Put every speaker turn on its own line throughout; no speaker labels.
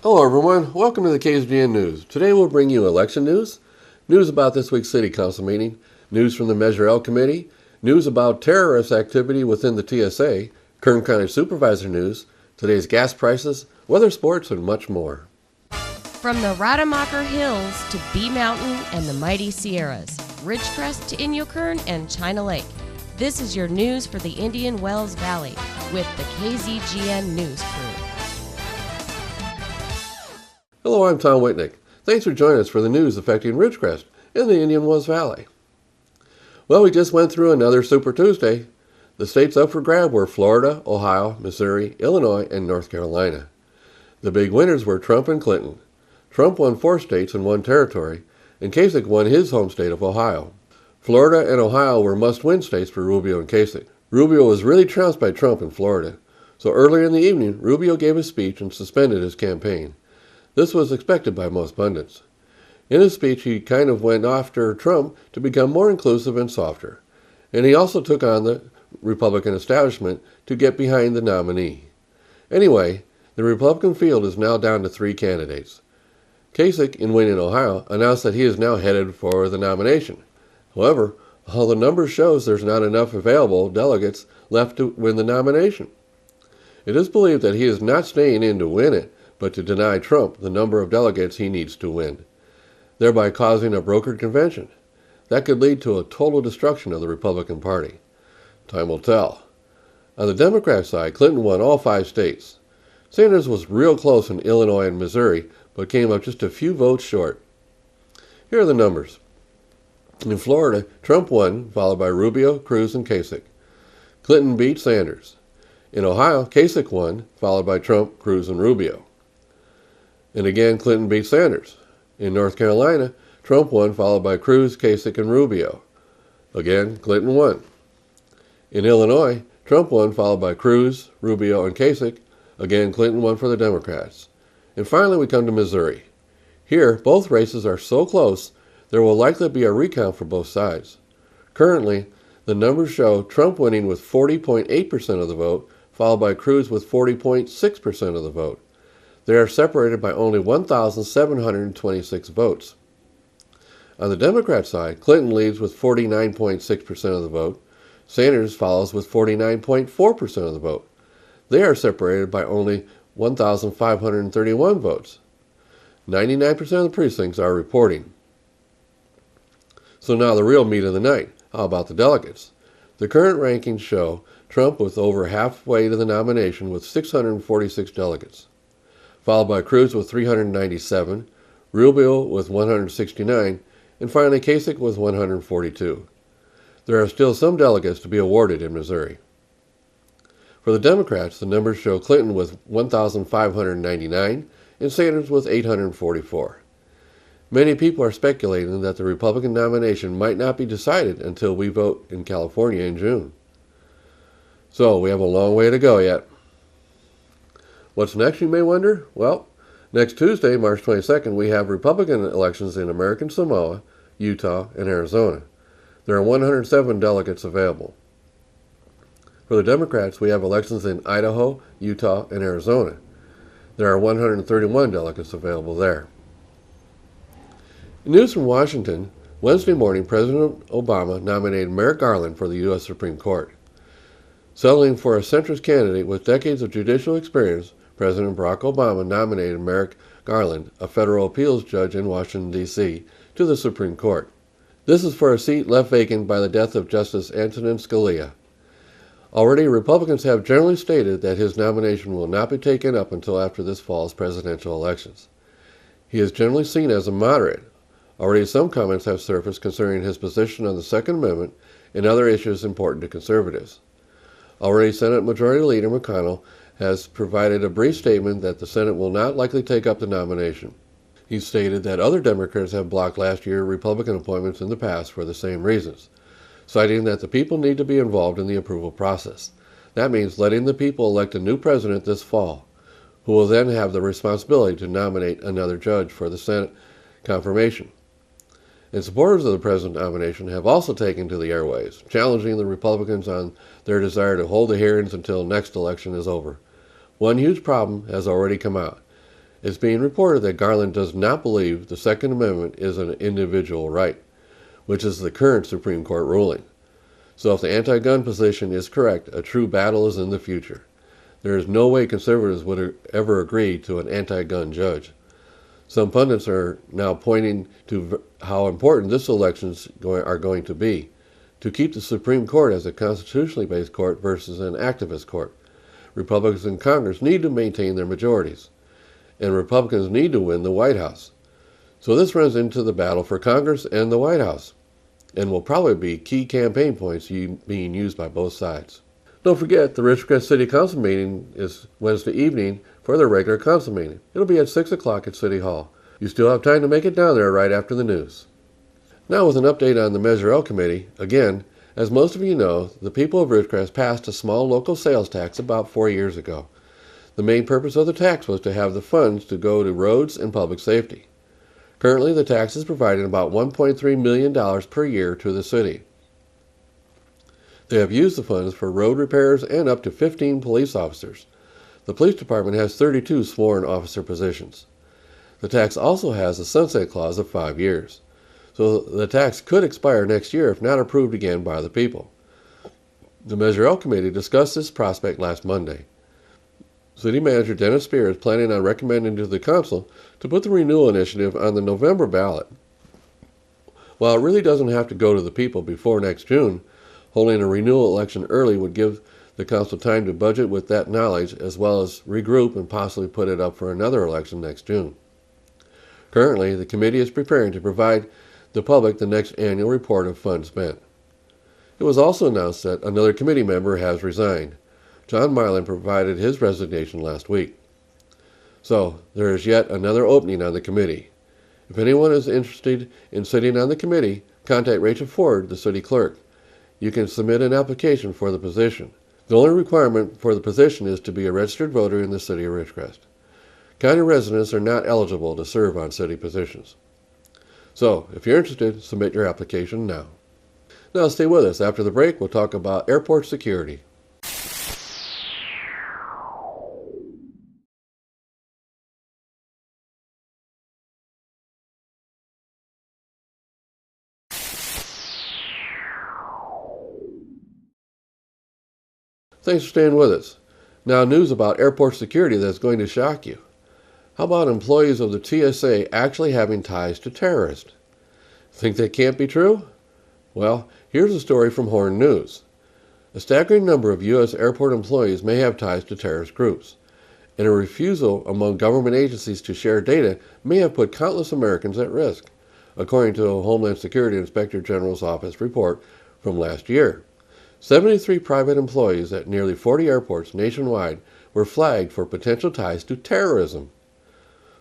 Hello everyone, welcome to the KZGN News. Today we'll bring you election news, news about this week's City Council meeting, news from the Measure L Committee, news about terrorist activity within the TSA, Kern County Supervisor news, today's gas prices, weather, sports, and much more.
From the Rademacher Hills to Bee Mountain and the mighty Sierras, Ridgecrest to Inyokern and China Lake, this is your news for the Indian Wells Valley with the KZGN News crew.
Hello, I'm Tom Whitnick. Thanks for joining us for the news affecting Ridgecrest and the Indian Wells Valley. Well, we just went through another Super Tuesday. The states up for grab were Florida, Ohio, Missouri, Illinois, and North Carolina. The big winners were Trump and Clinton. Trump won 4 states and 1 territory, and Kasich won his home state of Ohio. Florida and Ohio were must-win states for Rubio and Kasich. Rubio was really trounced by Trump in Florida, so earlier in the evening, Rubio gave a speech and suspended his campaign. This was expected by most pundits. In his speech, he kind of went after Trump to become more inclusive and softer, and he also took on the Republican establishment to get behind the nominee. Anyway, the Republican field is now down to 3 candidates. Kasich, in winning Ohio, announced that he is now headed for the nomination. However, all the numbers shows there's not enough available delegates left to win the nomination. It is believed that he is not staying in to win it, but to deny Trump the number of delegates he needs to win, thereby causing a brokered convention. That could lead to a total destruction of the Republican Party. Time will tell. On the Democrat side, Clinton won all 5 states. Sanders was real close in Illinois and Missouri, but came up just a few votes short. Here are the numbers. In Florida, Trump won, followed by Rubio, Cruz, and Kasich. Clinton beat Sanders. In Ohio, Kasich won, followed by Trump, Cruz, and Rubio. And again, Clinton beat Sanders. In North Carolina, Trump won, followed by Cruz, Kasich, and Rubio. Again, Clinton won. In Illinois, Trump won, followed by Cruz, Rubio, and Kasich. Again, Clinton won for the Democrats. And finally, we come to Missouri. Here, both races are so close, there will likely be a recount for both sides. Currently, the numbers show Trump winning with 40.8% of the vote, followed by Cruz with 40.6% of the vote. They are separated by only 1,726 votes. On the Democrat side, Clinton leads with 49.6% of the vote. Sanders follows with 49.4% of the vote. They are separated by only 1,531 votes. 99% of the precincts are reporting. So now the real meat of the night. How about the delegates? The current rankings show Trump with over halfway to the nomination with 646 delegates, followed by Cruz with 397, Rubio with 169, and finally Kasich with 142. There are still some delegates to be awarded in Missouri. For the Democrats, the numbers show Clinton with 1,599 and Sanders with 844. Many people are speculating that the Republican nomination might not be decided until we vote in California in June. So we have a long way to go yet. What's next, you may wonder? Well, next Tuesday, March 22nd, we have Republican elections in American Samoa, Utah, and Arizona. There are 107 delegates available. For the Democrats, we have elections in Idaho, Utah, and Arizona. There are 131 delegates available there. In news from Washington, Wednesday morning, President Obama nominated Merrick Garland for the U.S. Supreme Court. Settling for a centrist candidate with decades of judicial experience, President Barack Obama nominated Merrick Garland, a federal appeals judge in Washington, D.C., to the Supreme Court. This is for a seat left vacant by the death of Justice Antonin Scalia. Already, Republicans have generally stated that his nomination will not be taken up until after this fall's presidential elections. He is generally seen as a moderate. Already some comments have surfaced concerning his position on the Second Amendment and other issues important to conservatives. Already Senate Majority Leader McConnell has provided a brief statement that the Senate will not likely take up the nomination. He stated that other Democrats have blocked last year's Republican appointments in the past for the same reasons, citing that the people need to be involved in the approval process. That means letting the people elect a new president this fall, who will then have the responsibility to nominate another judge for the Senate confirmation. And supporters of the president's nomination have also taken to the airwaves, challenging the Republicans on their desire to hold the hearings until next election is over. One huge problem has already come out, It's being reported that Garland does not believe the Second Amendment is an individual right, which is the current Supreme Court ruling. So if the anti-gun position is correct, a true battle is in the future. There is no way conservatives would ever agree to an anti-gun judge. Some pundits are now pointing to how important this election are going to be, to keep the Supreme Court as a constitutionally based court versus an activist court. Republicans in Congress need to maintain their majorities, and Republicans need to win the White House. So this runs into the battle for Congress and the White House, and will probably be key campaign points being used by both sides. Don't forget, the Ridgecrest City Council meeting is Wednesday evening for their regular council meeting. It'll be at 6 o'clock at City Hall. You still have time to make it down there right after the news. Now with an update on the Measure L Committee, again, as most of you know, the people of Ridgecrest passed a small local sales tax about 4 years ago. The main purpose of the tax was to have the funds to go to roads and public safety. Currently, the tax is providing about $1.3 million per year to the city. They have used the funds for road repairs and up to 15 police officers. The police department has 32 sworn officer positions. The tax also has a sunset clause of 5 years. So the tax could expire next year if not approved again by the people. The Measure L Committee discussed this prospect last Monday. City Manager Dennis Spear is planning on recommending to the council to put the renewal initiative on the November ballot. While it really doesn't have to go to the people before next June, holding a renewal election early would give the council time to budget with that knowledge, as well as regroup and possibly put it up for another election next June. Currently, the committee is preparing to provide the public the next annual report of funds spent. It was also announced that another committee member has resigned. John Milan provided his resignation last week. So, there is yet another opening on the committee. If anyone is interested in sitting on the committee, contact Rachel Ford, the city clerk. You can submit an application for the position. The only requirement for the position is to be a registered voter in the city of Ridgecrest. County residents are not eligible to serve on city positions. So, if you're interested, submit your application now. Now stay with us. After the break, we'll talk about airport security. Thanks for staying with us. Now, news about airport security that's going to shock you. How about employees of the TSA actually having ties to terrorists? Think that can't be true? Well, here's a story from Horn News. A staggering number of U.S. airport employees may have ties to terrorist groups, and a refusal among government agencies to share data may have put countless Americans at risk, according to a Homeland Security Inspector General's Office report from last year. 73 private employees at nearly 40 airports nationwide were flagged for potential ties to terrorism.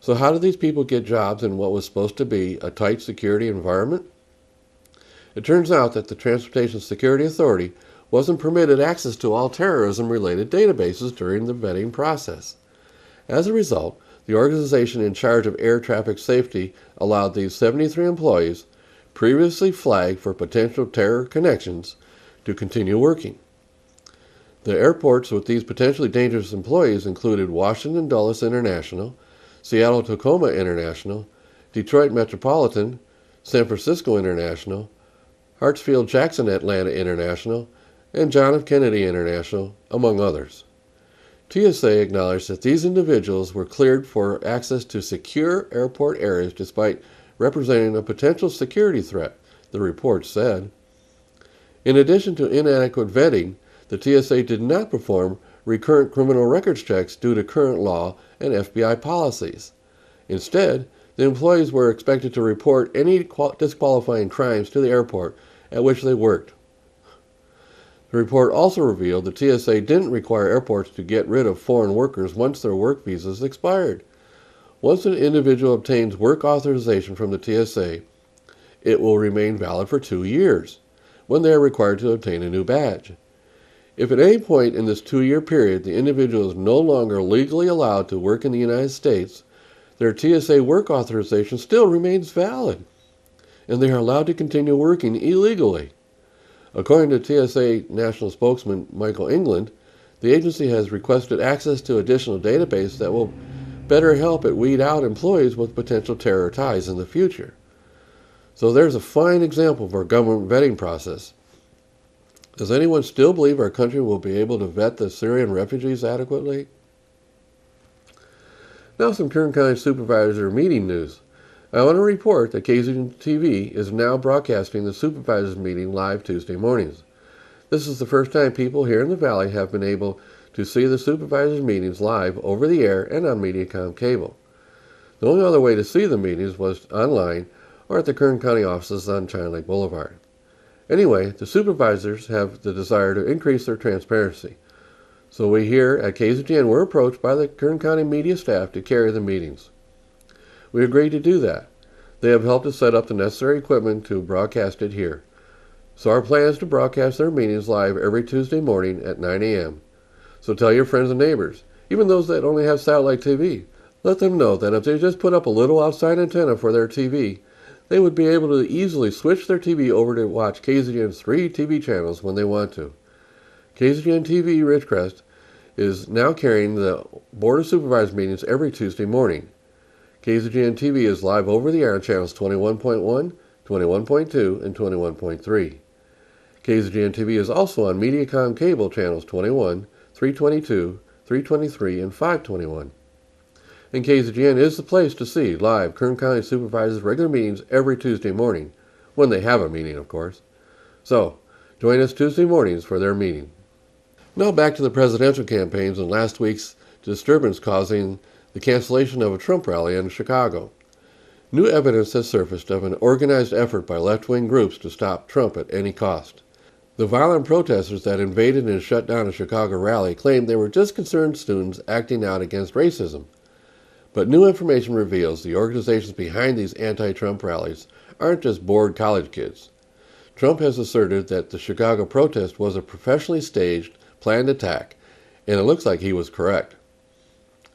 So how did these people get jobs in what was supposed to be a tight security environment? It turns out that the Transportation Security Authority wasn't permitted access to all terrorism-related databases during the vetting process. As a result, the organization in charge of air traffic safety allowed these 73 employees, previously flagged for potential terror connections, to continue working. The airports with these potentially dangerous employees included Washington Dulles International, Seattle Tacoma International, Detroit Metropolitan, San Francisco International, Hartsfield Jackson Atlanta International, and John F. Kennedy International, among others. TSA acknowledged that these individuals were cleared for access to secure airport areas despite representing a potential security threat, the report said. In addition to inadequate vetting, the TSA did not perform recurrent criminal records checks due to current law and FBI policies. Instead, the employees were expected to report any disqualifying crimes to the airport at which they worked. The report also revealed the TSA didn't require airports to get rid of foreign workers once their work visas expired. Once an individual obtains work authorization from the TSA, it will remain valid for 2 years, when they are required to obtain a new badge. If at any point in this 2-year period the individual is no longer legally allowed to work in the United States, their TSA work authorization still remains valid, and they are allowed to continue working illegally. According to TSA National Spokesman Michael England, the agency has requested access to additional databases that will better help it weed out employees with potential terror ties in the future. So there's a fine example of our government vetting process. Does anyone still believe our country will be able to vet the Syrian refugees adequately? Now some Kern County Supervisor meeting news. I want to report that KZGN-TV is now broadcasting the Supervisors meeting live Tuesday mornings. This is the first time people here in the Valley have been able to see the Supervisors meetings live over the air and on Mediacom cable. The only other way to see the meetings was online or at the Kern County offices on China Lake Boulevard. Anyway, the supervisors have the desire to increase their transparency. So we here at KZGN were approached by the Kern County media staff to carry the meetings. We agreed to do that. They have helped us set up the necessary equipment to broadcast it here. So our plan is to broadcast their meetings live every Tuesday morning at 9 a.m. So tell your friends and neighbors, even those that only have satellite TV. Let them know that if they just put up a little outside antenna for their TV, they would be able to easily switch their TV over to watch KZGN's 3 TV channels when they want to. KZGN-TV Ridgecrest is now carrying the Board of Supervisors meetings every Tuesday morning. KZGN-TV is live over the air on channels 21.1, 21.2, and 21.3. KZGN-TV is also on Mediacom cable channels 21, 322, 323, and 521. And KZGN is the place to see live Kern County Supervisors regular meetings every Tuesday morning, when they have a meeting, of course. So, join us Tuesday mornings for their meeting. Now back to the presidential campaigns and last week's disturbance causing the cancellation of a Trump rally in Chicago. New evidence has surfaced of an organized effort by left-wing groups to stop Trump at any cost. The violent protesters that invaded and shut down a Chicago rally claimed they were just concerned students acting out against racism. But new information reveals the organizations behind these anti-Trump rallies aren't just bored college kids. Trump has asserted that the Chicago protest was a professionally staged, planned attack, and it looks like he was correct.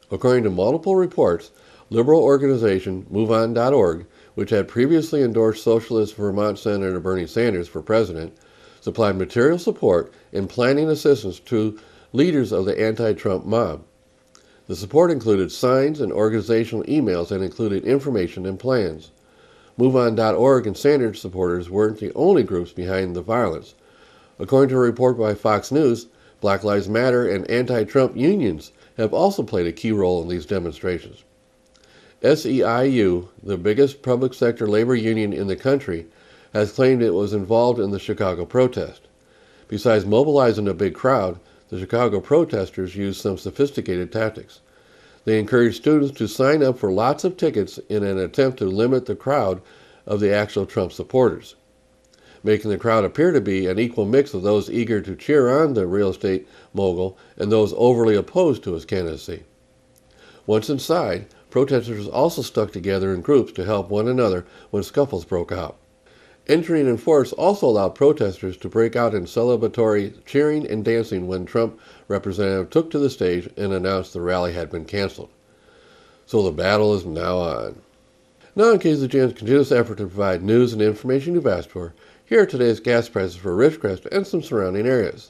According to multiple reports, liberal organization MoveOn.org, which had previously endorsed socialist Vermont Senator Bernie Sanders for president, supplied material support and planning assistance to leaders of the anti-Trump mob. The support included signs and organizational emails that included information and plans. MoveOn.org and Sanders supporters weren't the only groups behind the violence. According to a report by Fox News, Black Lives Matter and anti-Trump unions have also played a key role in these demonstrations. SEIU, the biggest public sector labor union in the country, has claimed it was involved in the Chicago protest. Besides mobilizing a big crowd, the Chicago protesters used some sophisticated tactics. They encouraged students to sign up for lots of tickets in an attempt to limit the crowd of the actual Trump supporters, making the crowd appear to be an equal mix of those eager to cheer on the real estate mogul and those overly opposed to his candidacy. Once inside, protesters also stuck together in groups to help one another when scuffles broke out. Entering in force also allowed protesters to break out in celebratory cheering and dancing when Trump representative took to the stage and announced the rally had been canceled. So the battle is now on. Now in KZGN's continuous effort to provide news and information you've asked for, here are today's gas prices for Ridgecrest and some surrounding areas.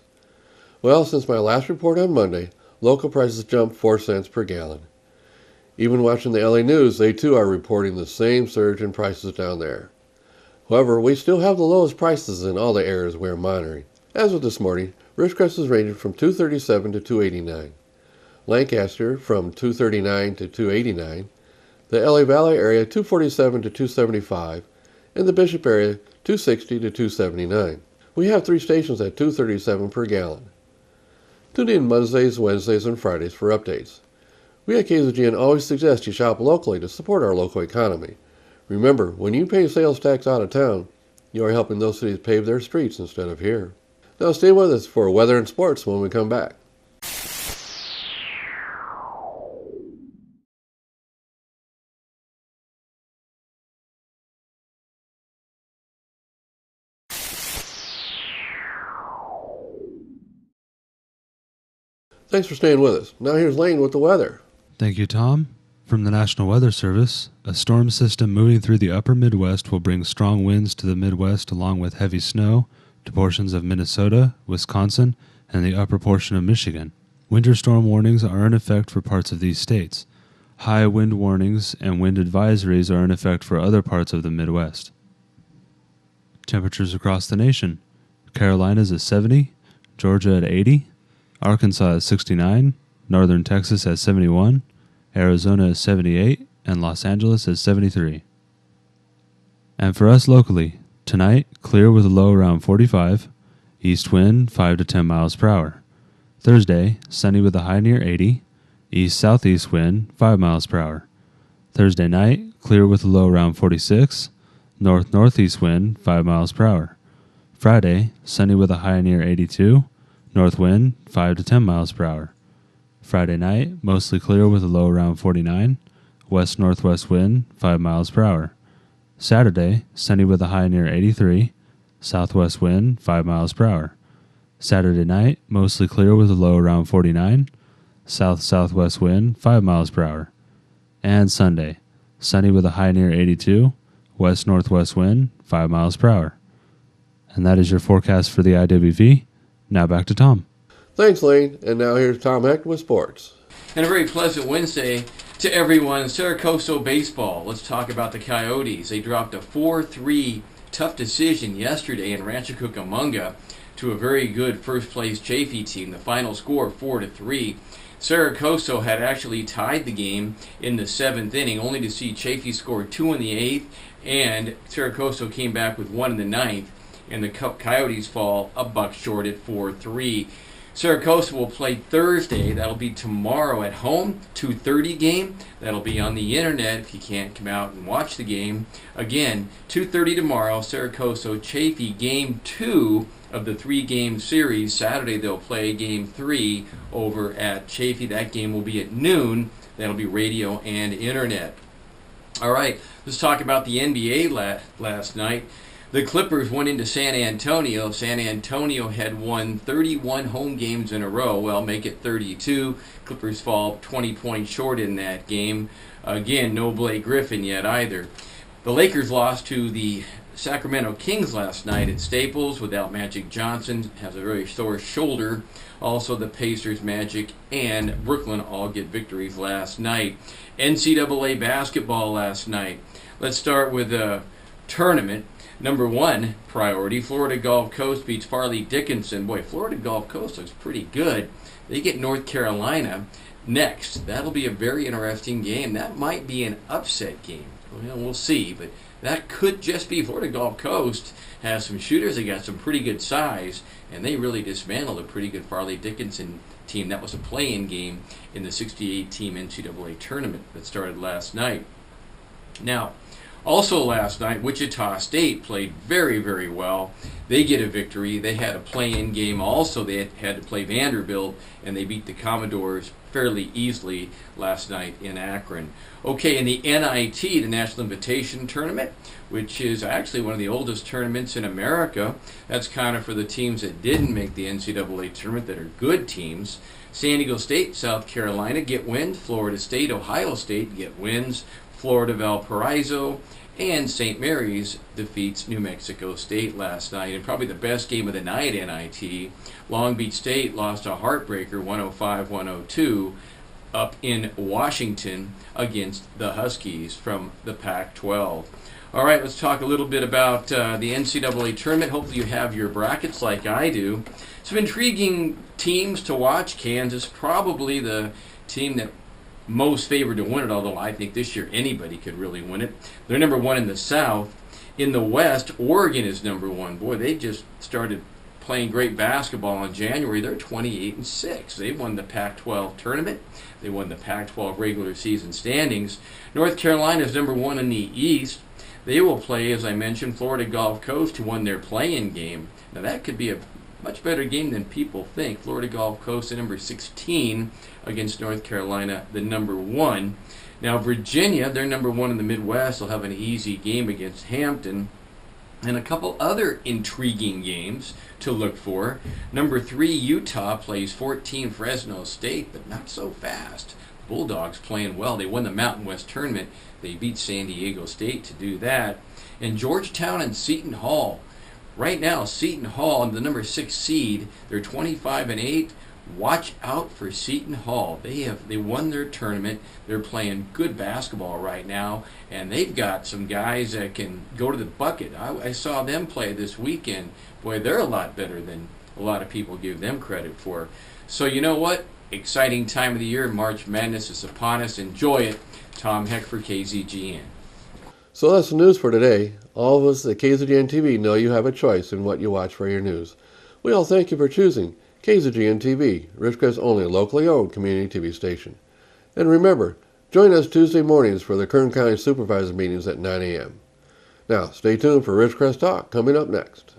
Well, since my last report on Monday, local prices jumped 4 cents per gallon. Even watching the LA News, they too are reporting the same surge in prices down there. However, we still have the lowest prices in all the areas we're monitoring. As of this morning, Ridgecrest is ranging from $2.37 to $2.89. Lancaster from $2.39 to $2.89. The LA Valley area $2.47 to $2.75. And the Bishop area $2.60 to $2.79. We have 3 stations at $2.37 per gallon. Tune in Mondays, Wednesdays, and Fridays for updates. We at KZGN always suggest you shop locally to support our local economy. Remember, when you pay sales tax out of town, you are helping those cities pave their streets instead of here. Now stay with us for weather and sports when we come back. Thanks for staying with us. Now here's Lane with the weather.
Thank you, Tom. From the National Weather Service, a storm system moving through the upper Midwest will bring strong winds to the Midwest along with heavy snow to portions of Minnesota, Wisconsin, and the upper portion of Michigan. Winter storm warnings are in effect for parts of these states. High wind warnings and wind advisories are in effect for other parts of the Midwest. Temperatures across the nation. Carolinas at 70, Georgia at 80, Arkansas at 69, Northern Texas at 71, Arizona at 78, and Los Angeles at 73. And for us locally, tonight, clear with a low around 45, east wind 5 to 10 miles per hour. Thursday, sunny with a high near 80, east-southeast wind 5 miles per hour. Thursday night, clear with a low around 46, north-northeast wind 5 miles per hour. Friday, sunny with a high near 82, north wind 5 to 10 miles per hour. Friday night, mostly clear with a low around 49, west-northwest wind 5 miles per hour. Saturday, sunny with a high near 83, southwest wind 5 miles per hour. Saturday night, mostly clear with a low around 49, south-southwest wind 5 miles per hour. And Sunday, sunny with a high near 82, west-northwest wind 5 miles per hour. And that is your forecast for the IWV. Now back to Tom.
Thanks, Lane. And now here's Tom Heck with sports.
And a very pleasant Wednesday to everyone. Saracoso baseball. Let's talk about the Coyotes. They dropped a 4-3 tough decision yesterday in Rancho Cucamonga to a very good first-place Chaffee team. The final score, 4-3. Saracoso had actually tied the game in the 7th inning, only to see Chaffee score 2 in the 8th, and Saracoso came back with 1 in the 9th, and the Coyotes fall a buck short at 4-3. Saracoso will play Thursday. That'll be tomorrow at home, 2:30 game. That'll be on the internet if you can't come out and watch the game. Again, 2:30 tomorrow, Saracoso Chaffee, game 2 of the 3-game series. Saturday they'll play game 3 over at Chaffee. That game will be at noon. That'll be radio and internet. All right, let's talk about the NBA last night. The Clippers went into San Antonio. San Antonio had won 31 home games in a row. Well, make it 32. Clippers fall 20 points short in that game. Again, no Blake Griffin yet either. The Lakers lost to the Sacramento Kings last night at Staples without Magic Johnson. Has a very sore shoulder. Also, the Pacers, Magic, and Brooklyn all get victories last night. NCAA basketball last night. Let's start with a tournament. Number 1 priority, Florida Gulf Coast beats Farley Dickinson. Boy, Florida Gulf Coast looks pretty good. They get North Carolina next. That'll be a very interesting game. That might be an upset game. Well, we'll see, but that could just be. Florida Gulf Coast has some shooters. They got some pretty good size, and they really dismantled a pretty good Farley Dickinson team. That was a play-in game in the 68-team NCAA tournament that started last night. Now, also last night, Wichita State played very, very well. They get a victory. They had a play-in game also. They had to play Vanderbilt, and they beat the Commodores fairly easily last night in Akron. Okay, in the NIT, the National Invitation Tournament, which is actually one of the oldest tournaments in America. That's kind of for the teams that didn't make the NCAA tournament that are good teams. San Diego State, South Carolina get wins. Florida State, Ohio State get wins. Florida Valparaiso, and St. Mary's defeats New Mexico State last night. And probably the best game of the night, NIT, Long Beach State lost a heartbreaker 105-102 up in Washington against the Huskies from the Pac-12. All right, let's talk a little bit about the NCAA tournament. Hopefully you have your brackets like I do. Some intriguing teams to watch. Kansas, probably the team that most favored to win it, although I think this year anybody could really win it. They're number 1 in the South. In the West, Oregon is number 1. Boy, they just started playing great basketball in January. They're 28-6. They won the Pac-12 tournament. They won the Pac-12 regular season standings. North Carolina is number 1 in the East. They will play, as I mentioned, Florida Gulf Coast, who won their play-in game. Now that could be a much better game than people think. Florida Gulf Coast, the number 16, against North Carolina, the number 1. Now Virginia, they're number 1 in the Midwest. They'll have an easy game against Hampton. And a couple other intriguing games to look for. Number 3, Utah plays 14 Fresno State, but not so fast. Bulldogs playing well. They won the Mountain West tournament. They beat San Diego State to do that. And Georgetown and Seton Hall. Right now, Seton Hall, the number 6 seed, they're 25-8. watch out for Seton Hall. They won their tournament. They're playing good basketball right now, and they've got some guys that can go to the bucket. I saw them play this weekend. Boy, they're a lot better than a lot of people give them credit for. So you know what? Exciting time of the year. March Madness is upon us. Enjoy it. Tom Heck for KZGN.
So that's the news for today. All of us at KZGN-TV know you have a choice in what you watch for your news. We all thank you for choosing KZGN-TV, Ridgecrest's only locally owned community TV station. And remember, join us Tuesday mornings for the Kern County Supervisor meetings at 9 a.m. Now, stay tuned for Ridgecrest Talk coming up next.